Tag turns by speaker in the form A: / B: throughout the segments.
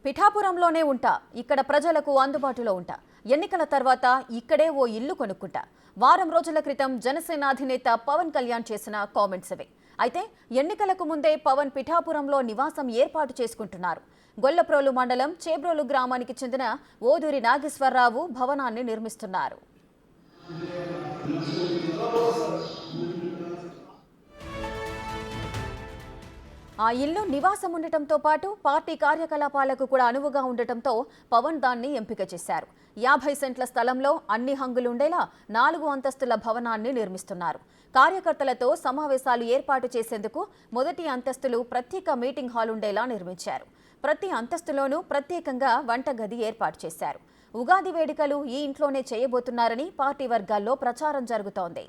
A: పిఠాపురంలోనే ఉంటా, ఇక్కడ ప్రజలకు అందుబాటులో ఉంటా. ఎన్నికల తర్వాత ఇక్కడే ఓ ఇల్లు కొనుక్కుంటా. వారం రోజుల క్రితం జనసేన అధినేత పవన్ కళ్యాణ్ చేసిన కామెంట్స్ అవే. అయితే ఎన్నికలకు ముందే పవన్ పిఠాపురంలో నివాసం ఏర్పాటు చేసుకుంటున్నారు. గొల్లప్రోలు మండలం చేబ్రోలు గ్రామానికి చెందిన ఓదూరి నాగేశ్వరరావు భవనాన్ని నిర్మిస్తున్నారు. ఆ ఇల్లు నివాసం ఉండటంతో పాటు పార్టీ కార్యకలాపాలకు కూడా అనువుగా ఉండటంతో పవన్ దాన్ని ఎంపిక చేశారు. 50 సెంట్ల స్థలంలో అన్ని హంగులుండేలా 4 అంతస్తుల భవనాన్ని నిర్మిస్తున్నారు. కార్యకర్తలతో సమావేశాలు ఏర్పాటు చేసేందుకు మొదటి అంతస్తులు ప్రత్యేక మీటింగ్ హాల్ ఉండేలా నిర్మించారు. ప్రతి అంతస్తులోనూ ప్రత్యేకంగా వంటగది ఏర్పాటు చేశారు. ఉగాది వేడుకలు ఈ ఇంట్లోనే చేయబోతున్నారని పార్టీ వర్గాల్లో ప్రచారం జరుగుతోంది.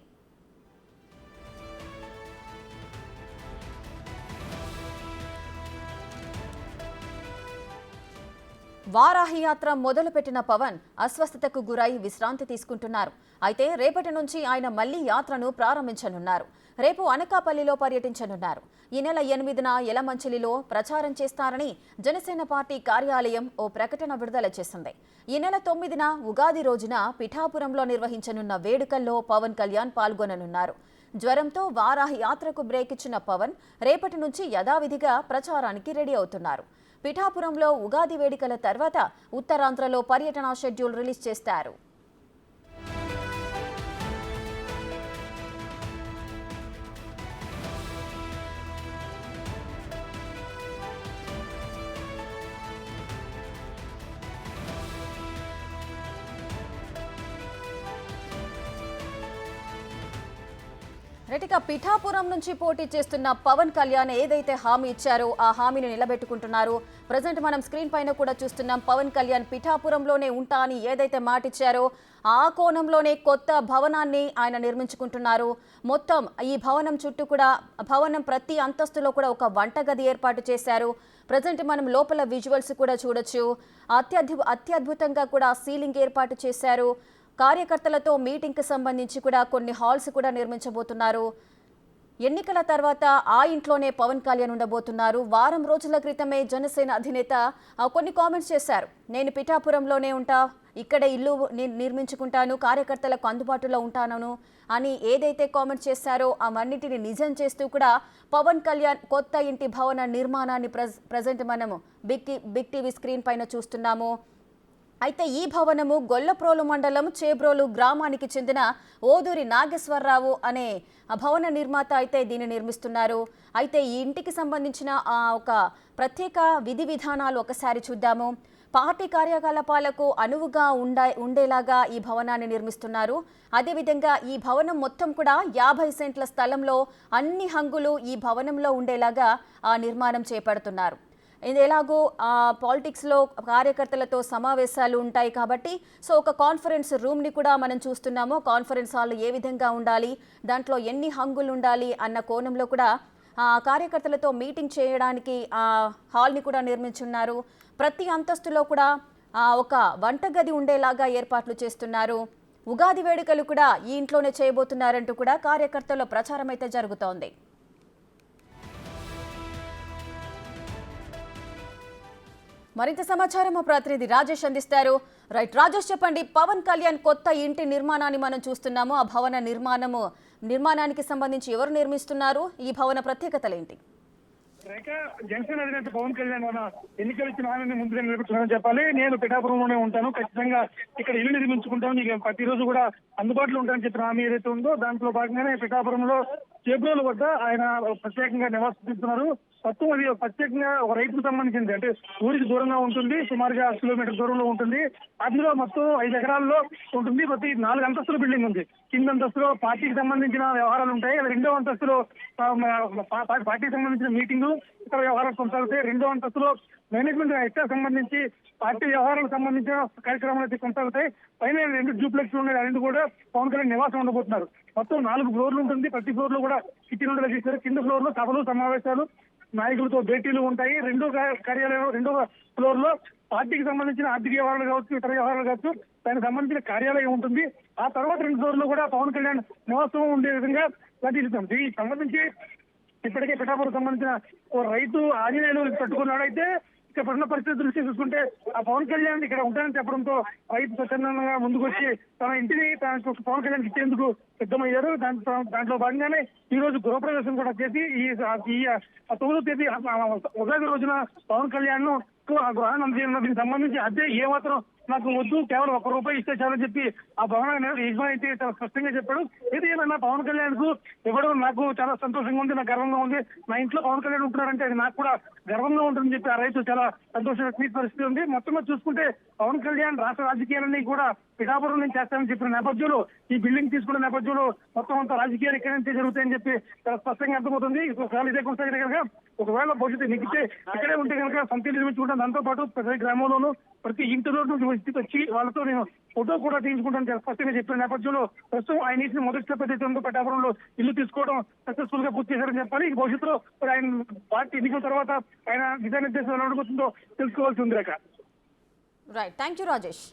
A: వారాహి యాత్ర మొదలుపెట్టిన పవన్ అస్వస్థతకు గురై విశ్రాంతి తీసుకుంటున్నారు. అయితే రేపటి నుంచి ఆయన మళ్లీ యాత్రను ప్రారంభించనున్నారు. రేపు అనకాపల్లిలో పర్యటించనున్నారు. ఈ నెల 8న యలమంచిలిలో ప్రచారం చేస్తారని జనసేన పార్టీ కార్యాలయం ఓ ప్రకటన విడుదల చేసింది. ఈ నెల 9న ఉగాది రోజున పిఠాపురంలో నిర్వహించనున్న వేడుకల్లో పవన్ కళ్యాణ్ పాల్గొననున్నారు. జ్వరంతో వారాహి యాత్రకు బ్రేక్ ఇచ్చిన పవన్ రేపటి నుంచి యథావిధిగా ప్రచారానికి రెడీ అవుతున్నారు. పిఠాపురంలో ఉగాది వేడుకల తర్వాత ఉత్తరాంధ్రలో పర్యటన షెడ్యూల్ రిలీజ్ చేస్తారు. రెటిక పిఠాపురం నుంచి పోటీ చేస్తున్న పవన్ కళ్యాణ్ ఏదైతే హామీ ఇచ్చారో ఆ హామీని నిలబెట్టుకుంటున్నారు. ప్రజెంట్ మనం స్క్రీన్ పైన కూడా చూస్తున్నాం. పవన్ కళ్యాణ్ పిఠాపురంలోనే ఉంటా అని ఏదైతే మాట ఇచ్చారో ఆ కోణంలోనే కొత్త భవనాన్ని ఆయన నిర్మించుకుంటున్నారు. మొత్తం ఈ భవనం చుట్టూ కూడా భవనం ప్రతి అంతస్తులో కూడా ఒక వంటగది ఏర్పాటు చేశారు. ప్రజెంట్ మనం లోపల విజువల్స్ కూడా చూడొచ్చు. అత్యద్భుతంగా కూడా సీలింగ్ ఏర్పాటు చేశారు. కార్యకర్తలతో మీటింగ్కి సంబంధించి కూడా కొన్ని హాల్స్ కూడా నిర్మించబోతున్నారు. ఎన్నికల తర్వాత ఆ ఇంట్లోనే పవన్ కళ్యాణ్ ఉండబోతున్నారు. వారం రోజుల క్రితమే జనసేన అధినేత కొన్ని కామెంట్స్ చేశారు. నేను పిఠాపురంలోనే ఉంటా, ఇక్కడే ఇల్లు నిర్మించుకుంటాను, కార్యకర్తలకు అందుబాటులో ఉంటాను అని ఏదైతే కామెంట్స్ చేశారో అవన్నిటిని నిజం చేస్తూ కూడా పవన్ కళ్యాణ్ కొత్త ఇంటి భవన నిర్మాణాన్ని ప్రజెంట్ మనము బిగ్ టీవీ స్క్రీన్ పైన చూస్తున్నాము. అయితే ఈ భవనము గొల్లప్రోలు మండలం చేబ్రోలు గ్రామానికి చెందిన ఓదూరి నాగేశ్వరరావు అనే భవన నిర్మాత అయితే దీన్ని నిర్మిస్తున్నారు. అయితే ఈ ఇంటికి సంబంధించిన ఒక ప్రత్యేక విధి విధానాలు ఒకసారి చూద్దాము. పార్టీ కార్యకలాపాలకు అనువుగా ఉండేలాగా ఈ భవనాన్ని నిర్మిస్తున్నారు. అదేవిధంగా ఈ భవనం మొత్తం కూడా 50 సెంట్ల స్థలంలో అన్ని హంగులు ఈ భవనంలో ఉండేలాగా నిర్మాణం చేపడుతున్నారు. ఇది ఎలాగో పాలిటిక్స్లో కార్యకర్తలతో సమావేశాలు ఉంటాయి కాబట్టి సో ఒక కాన్ఫరెన్స్ రూమ్ని కూడా మనం చూస్తున్నాము. కాన్ఫరెన్స్ హాల్ ఏ విధంగా ఉండాలి, దాంట్లో ఎన్ని హంగులు ఉండాలి అన్న కోణంలో కూడా కార్యకర్తలతో మీటింగ్ చేయడానికి హాల్ని కూడా నిర్మించున్నారు. ప్రతి అంతస్తులో కూడా ఒక వంటగది ఉండేలాగా ఏర్పాట్లు చేస్తున్నారు. ఉగాది వేడుకలు కూడా ఈ ఇంట్లోనే చేయబోతున్నారంటూ కూడా కార్యకర్తల ప్రచారం అయితే జరుగుతోంది. మరింత సమాచారం మా ప్రతినిధి రాజేష్ అందిస్తారు. రైట్ రాజేష్, చెప్పండి. పవన్ కళ్యాణ్ కొత్త ఇంటి నిర్మాణాన్ని మనం చూస్తున్నాము. ఆ భవన నిర్మాణానికి సంబంధించి ఎవరు నిర్మిస్తున్నారు, ఈ భవన ప్రత్యేకతలు ఏంటి?
B: రేఖ, జనసేన అధినేత పవన్ కళ్యాణ్ ఎన్నికలు ఇచ్చిన హామీని ముందుగా నిలబెట్టుకున్నానని చెప్పాలి. నేను పిఠాపురంలోనే ఉంటాను, ఖచ్చితంగా ఇక్కడ ఇల్లు నిర్మించుకుంటాను, నీకు ప్రతిరోజు కూడా అందుబాటులో ఉంటానని చెప్పిన హామీ ఏదైతే ఉందో దాంట్లో భాగంగానే పిఠాపురంలో చేబ్రోలు వద్ద ఆయన ప్రత్యేకంగా నివాసిస్తున్నారు. మొత్తం అది ప్రత్యేకంగా ఒక రైతుకు సంబంధించింది, అంటే ఊరికి దూరంగా ఉంటుంది, సుమారుగా 1 కిలోమీటర్ దూరంలో ఉంటుంది. అందులో మొత్తం 5 ఎకరాల్లో ఉంటుంది. ప్రతి 4 అంతస్తుల బిల్డింగ్ ఉంది. కింద అంతస్తులో పార్టీకి సంబంధించిన వ్యవహారాలు ఉంటాయి. 2వ అంతస్తులో పార్టీకి సంబంధించిన మీటింగు ఇతర వ్యవహారాలు కొనసాగుతాయి. 2వ అంతస్తులో మేనేజ్మెంట్ ఎక్కడ సంబంధించి పార్టీ వ్యవహారాలకు సంబంధించిన కార్యక్రమాలు అయితే కొనసాగుతాయి. పైన 2 డూప్లెక్స్ ఉన్నాయి, 2 కూడా పవన్ కళ్యాణ్ నివాసం ఉండబోతున్నారు. మొత్తం 4 ఫ్లోర్లు ఉంటుంది. ప్రతి ఫ్లోర్ లో కూడా కిచెన్ ఉండేలా చేశారు. కింద ఫ్లోర్ లో సభలు, సమావేశాలు, నాయకులతో భేటీలు ఉంటాయి. 2వ కార్యాలయం 2వ ఫ్లోర్ లో పార్టీకి సంబంధించిన ఆర్థిక వ్యవహారాలు కావచ్చు, ఇతర వ్యవహారాలు కావచ్చు, దానికి సంబంధించిన కార్యాలయం ఉంటుంది. ఆ తర్వాత 2 ఫ్లోర్లు కూడా పవన్ కళ్యాణ్ నివాసం ఉండే విధంగా ప్రతిష్ఠిస్తాం. దీనికి సంబంధించి ఇప్పటికే పిఠాపురం సంబంధించిన ఓ రైతు ఆంజనేయులు పెట్టుకున్నాడు. అయితే ఇప్పుడున్న పరిస్థితి దృష్టి చూసుకుంటే ఆ పవన్ కళ్యాణ్ ఇక్కడ ఉంటానని చెప్పడంతో రైతు స్వచ్ఛందంగా ముందుకొచ్చి తన ఇంటిని తనకు పవన్ కళ్యాణ్ ఇచ్చేందుకు సిద్ధమయ్యారు. దాంట్లో భాగంగానే ఈ రోజు గృహప్రవేశం కూడా చేసి ఈ 9వ తేదీ ఉగాది రోజున పవన్ కళ్యాణ్ ను ఆ గృహాన్ని అందజేయడం. దీనికి సంబంధించి అదే ఏమాత్రం నాకు వద్దు, కేవలం ₹1 ఇస్తే చాలని చెప్పి ఆ భవన యజమాని అయితే చాలా స్పష్టంగా చెప్పాడు. ఏదేమైనా పవన్ కళ్యాణ్ కు ఇవ్వడం నాకు చాలా సంతోషంగా ఉంది, నాకు గర్వంగా ఉంది. నా ఇంట్లో పవన్ కళ్యాణ్ ఉంటున్నారంటే అది నాకు కూడా గర్వంగా ఉంటుందని చెప్పి ఆ రైతు చాలా సంతోషంగా ట్వీట్ పరిస్థితి ఉంది. మొత్తంగా చూసుకుంటే పవన్ కళ్యాణ్ రాష్ట్ర రాజకీయాలన్నీ కూడా పిఠాపురం నుంచి చేస్తానని చెప్పిన నేపథ్యంలో, ఈ బిల్డింగ్ తీసుకున్న నేపథ్యంలో మొత్తం అంతా రాజకీయాలు ఇక్కడి నుంచే జరుగుతాయని చెప్పి చాలా స్పష్టంగా అర్థమవుతుంది. ఒకవేళ ఇదే కొనసాగితే కనుక, ఒకవేళ భవిష్యత్తు నెగ్గితే ఇక్కడే ఉంటే కనుక సొంత నిర్మించుకుంటాను. దాంతో పాటు ప్రతి గ్రామంలోనూ ప్రతి ఇంటిలోనూ వచ్చి వాళ్ళతో నేను ఫోటో కూడా తీయించుకుంటాను చాలా స్పష్టంగా చెప్పిన నేపథ్యంలో ప్రస్తుతం ఆయన ఇచ్చిన మొదటి స్టెప్ ఏదైతే ఉందో పిఠాపురంలో ఇల్లు తీసుకోవడం సక్సెస్ఫుల్ గా పూర్తి చేశారని చెప్పాలి. ఈ భవిష్యత్తులో ఆయన పార్టీ ఎన్నికల తర్వాత ఆయన దిశానిర్దేశం ఎలా ఉండబోతుందో తెలుసుకోవాల్సి ఉంది.
A: Right, thank you Rajesh.